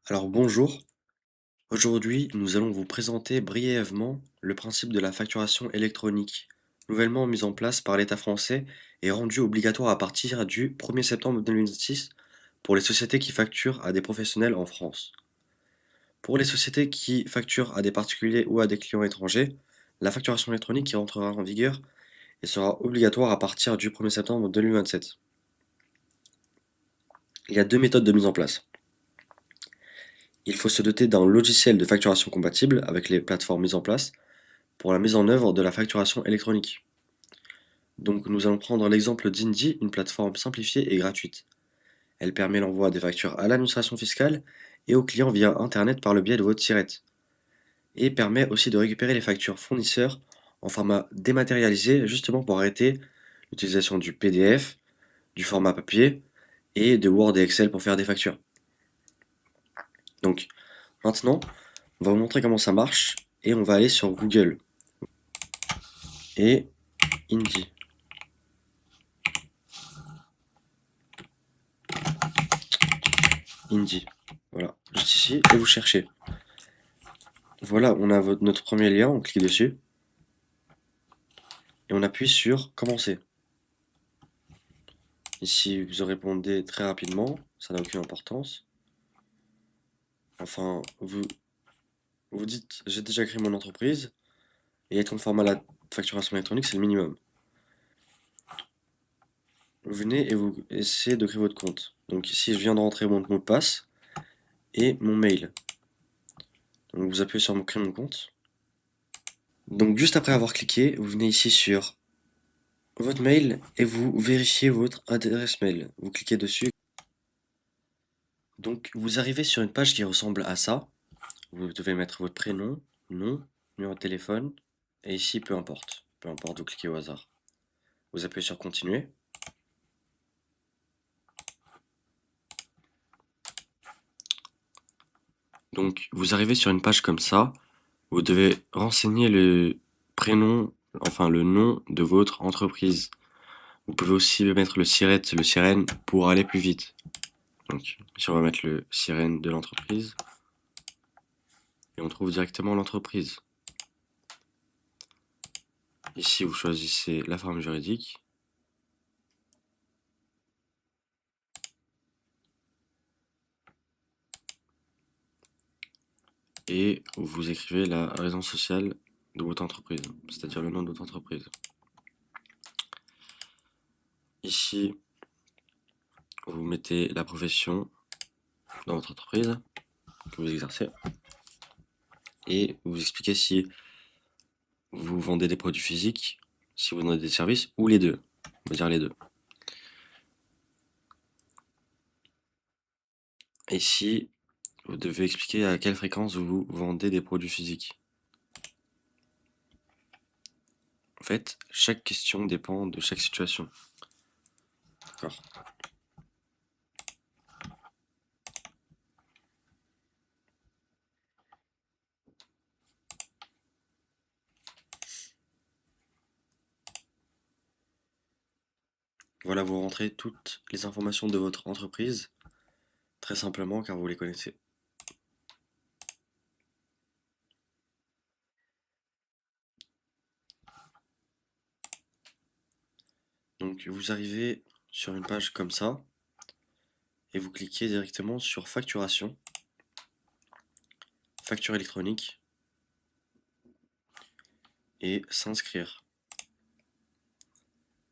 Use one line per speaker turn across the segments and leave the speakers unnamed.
Alors bonjour, aujourd'hui nous allons vous présenter brièvement le principe de la facturation électronique, nouvellement mis en place par l'État français et rendu obligatoire à partir du 1er septembre 2026 pour les sociétés qui facturent à des professionnels en France. Pour les sociétés qui facturent à des particuliers ou à des clients étrangers, la facturation électronique qui entrera en vigueur et sera obligatoire à partir du 1er septembre 2027. Il y a deux méthodes de mise en place. Il faut se doter d'un logiciel de facturation compatible avec les plateformes mises en place pour la mise en œuvre de la facturation électronique. Donc nous allons prendre l'exemple d'Indy, une plateforme simplifiée et gratuite. Elle permet l'envoi des factures à l'administration fiscale et aux clients via Internet par le biais de votre SIRET. Et permet aussi de récupérer les factures fournisseurs en format dématérialisé, justement pour arrêter l'utilisation du PDF, du format papier et de Word et Excel pour faire des factures. Donc maintenant, on va vous montrer comment ça marche et on va aller sur Google et Indy. Indy. Voilà, juste ici, et vous cherchez. Voilà, on a notre premier lien, on clique dessus, et on appuie sur Commencer. Ici, vous répondez très rapidement, ça n'a aucune importance. Enfin, vous dites, j'ai déjà créé mon entreprise, et être conforme à la facturation électronique, c'est le minimum. Vous venez et vous essayez de créer votre compte. Donc ici, je viens de rentrer mon mot de passe et mon mail. Donc vous appuyez sur Créer mon compte. Donc juste après avoir cliqué, vous venez ici sur votre mail et vous vérifiez votre adresse mail. Vous cliquez dessus. Donc vous arrivez sur une page qui ressemble à ça. Vous devez mettre votre prénom, nom, numéro de téléphone, et ici peu importe. Peu importe, vous cliquez au hasard. Vous appuyez sur continuer. Donc vous arrivez sur une page comme ça. Vous devez renseigner le prénom, enfin le nom de votre entreprise. Vous pouvez aussi mettre le SIRET, le SIREN pour aller plus vite. Donc ici on va mettre le SIREN de l'entreprise. Et on trouve directement l'entreprise. Ici vous choisissez la forme juridique. Et vous écrivez la raison sociale de votre entreprise, c'est-à-dire le nom de votre entreprise. Ici, vous mettez la profession dans votre entreprise que vous exercez et vous expliquez si vous vendez des produits physiques, si vous vendez des services ou les deux. On va dire les deux. Ici, vous devez expliquer à quelle fréquence vous vendez des produits physiques. En fait, chaque question dépend de chaque situation. D'accord. Voilà, vous rentrez toutes les informations de votre entreprise, très simplement car vous les connaissez. Donc vous arrivez sur une page comme ça, et vous cliquez directement sur facturation, facture électronique, et s'inscrire.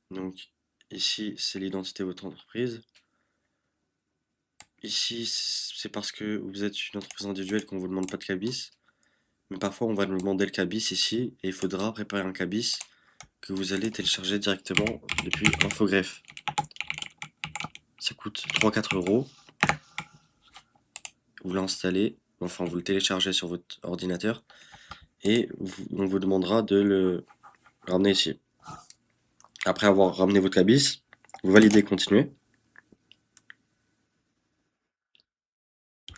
Donc ici c'est l'identité de votre entreprise. Ici c'est parce que vous êtes une entreprise individuelle qu'on ne vous demande pas de cabis. Mais parfois on va nous demander le cabis ici et il faudra préparer un cabis que vous allez télécharger directement depuis Infogreffe. Ça coûte 3-4 euros. Vous l'installez, enfin vous le téléchargez sur votre ordinateur et on vous demandera de le ramener ici. Après avoir ramené votre cabis, vous validez continuer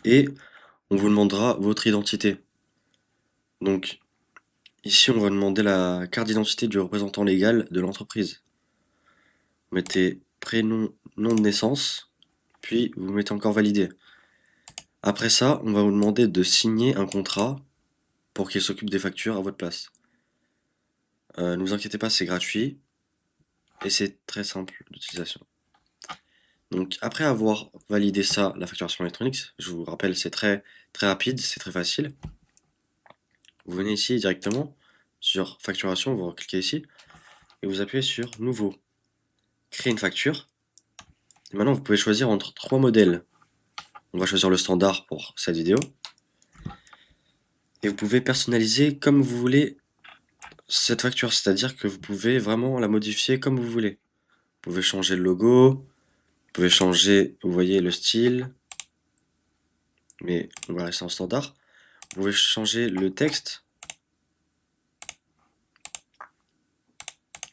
et on vous demandera votre identité. Donc ici on va demander la carte d'identité du représentant légal de l'entreprise. Vous mettez prénom, nom de naissance, puis vous mettez encore valider. Après ça, on va vous demander de signer un contrat pour qu'il s'occupe des factures à votre place. Ne vous inquiétez pas, c'est gratuit et c'est très simple d'utilisation. Donc après avoir validé ça, la facturation électronique, je vous rappelle, c'est très rapide, c'est très facile. Vous venez ici directement sur facturation, vous cliquez ici et vous appuyez sur nouveau, créer une facture. Et maintenant vous pouvez choisir entre 3 modèles. On va choisir le standard pour cette vidéo. Et vous pouvez personnaliser comme vous voulez cette facture, c'est-à-dire que vous pouvez vraiment la modifier comme vous voulez. Vous pouvez changer le logo, vous pouvez changer, vous voyez, le style, mais on va rester en standard. Vous pouvez changer le texte,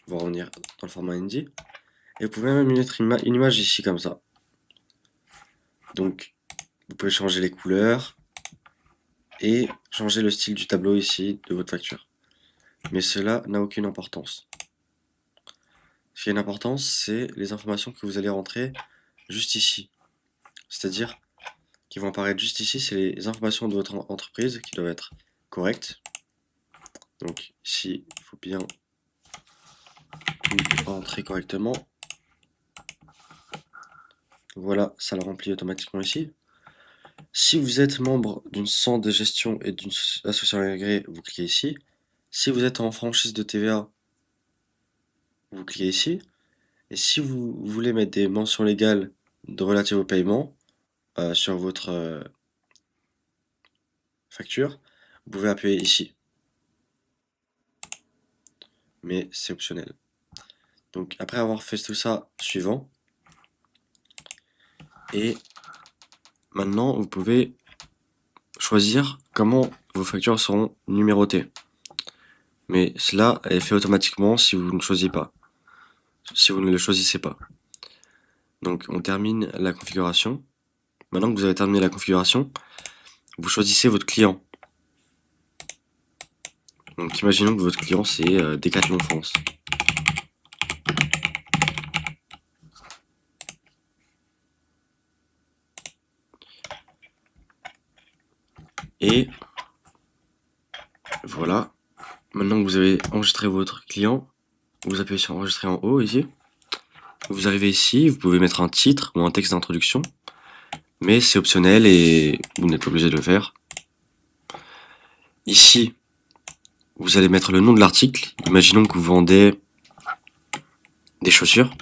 on va revenir dans le format Indie, et vous pouvez même mettre une image ici comme ça. Donc vous pouvez changer les couleurs et changer le style du tableau ici de votre facture. Mais cela n'a aucune importance. Ce qui a une importance, c'est les informations que vous allez rentrer juste ici. C'est-à-dire qui vont apparaître juste ici, c'est les informations de votre entreprise qui doivent être correctes. Donc ici, il faut bien rentrer correctement. Voilà, ça le remplit automatiquement ici. Si vous êtes membre d'une centre de gestion et d'une association agréée, vous cliquez ici. Si vous êtes en franchise de TVA, vous cliquez ici. Et si vous voulez mettre des mentions légales relatives au paiement sur votre facture, vous pouvez appuyer ici. Mais c'est optionnel. Donc après avoir fait tout ça, suivant. Et maintenant, vous pouvez choisir comment vos factures seront numérotées. Mais cela est fait automatiquement si vous ne choisissez pas. Si vous ne le choisissez pas. Donc on termine la configuration. Maintenant que vous avez terminé la configuration, vous choisissez votre client. Donc imaginons que votre client c'est Decathlon France. Et voilà. Maintenant que vous avez enregistré votre client, vous appuyez sur enregistrer en haut ici. Vous arrivez ici, vous pouvez mettre un titre ou un texte d'introduction. Mais c'est optionnel et vous n'êtes pas obligé de le faire. Ici, vous allez mettre le nom de l'article. Imaginons que vous vendez des chaussures.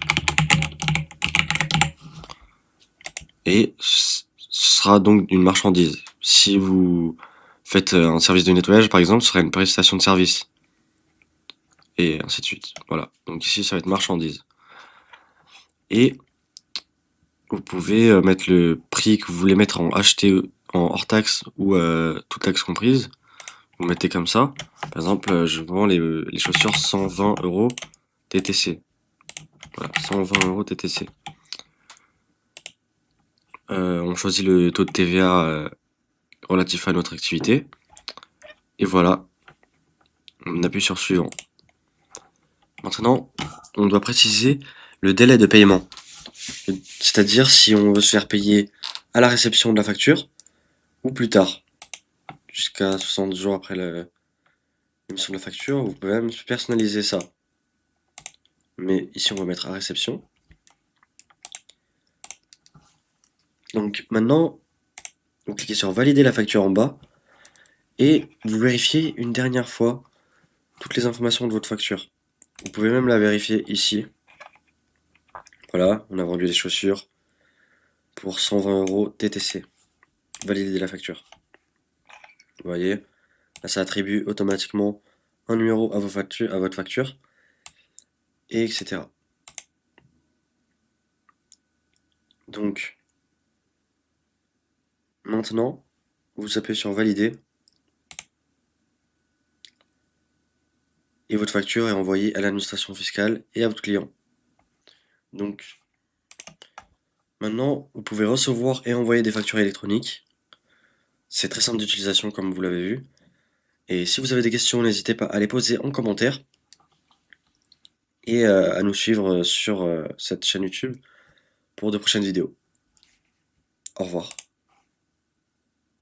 Et ce sera donc une marchandise. Si vous faites un service de nettoyage, par exemple, ce sera une prestation de service. Et ainsi de suite. Voilà. Donc ici, ça va être marchandise. Et vous pouvez mettre le prix que vous voulez mettre en acheté en hors taxe ou toute taxe comprise. Vous mettez comme ça. Par exemple, je vends les chaussures 120 € TTC. Voilà, 120 € TTC. On choisit le taux de TVA relatif à notre activité. Et voilà, on appuie sur suivant. Maintenant, on doit préciser le délai de paiement. C'est-à-dire si on veut se faire payer à la réception de la facture ou plus tard. Jusqu'à 60 jours après l'émission de la facture, vous pouvez même personnaliser ça. Mais ici, on va mettre à réception. Donc maintenant, vous cliquez sur valider la facture en bas et vous vérifiez une dernière fois toutes les informations de votre facture. Vous pouvez même la vérifier ici. Voilà, on a vendu des chaussures pour 120 € TTC. Valider la facture. Vous voyez, là, ça attribue automatiquement un numéro à votre facture, et etc. Donc, maintenant, vous appuyez sur valider, et votre facture est envoyée à l'administration fiscale et à votre client. Donc, maintenant, vous pouvez recevoir et envoyer des factures électroniques. C'est très simple d'utilisation comme vous l'avez vu. Et si vous avez des questions, n'hésitez pas à les poser en commentaire et à nous suivre sur cette chaîne YouTube pour de prochaines vidéos. Au revoir.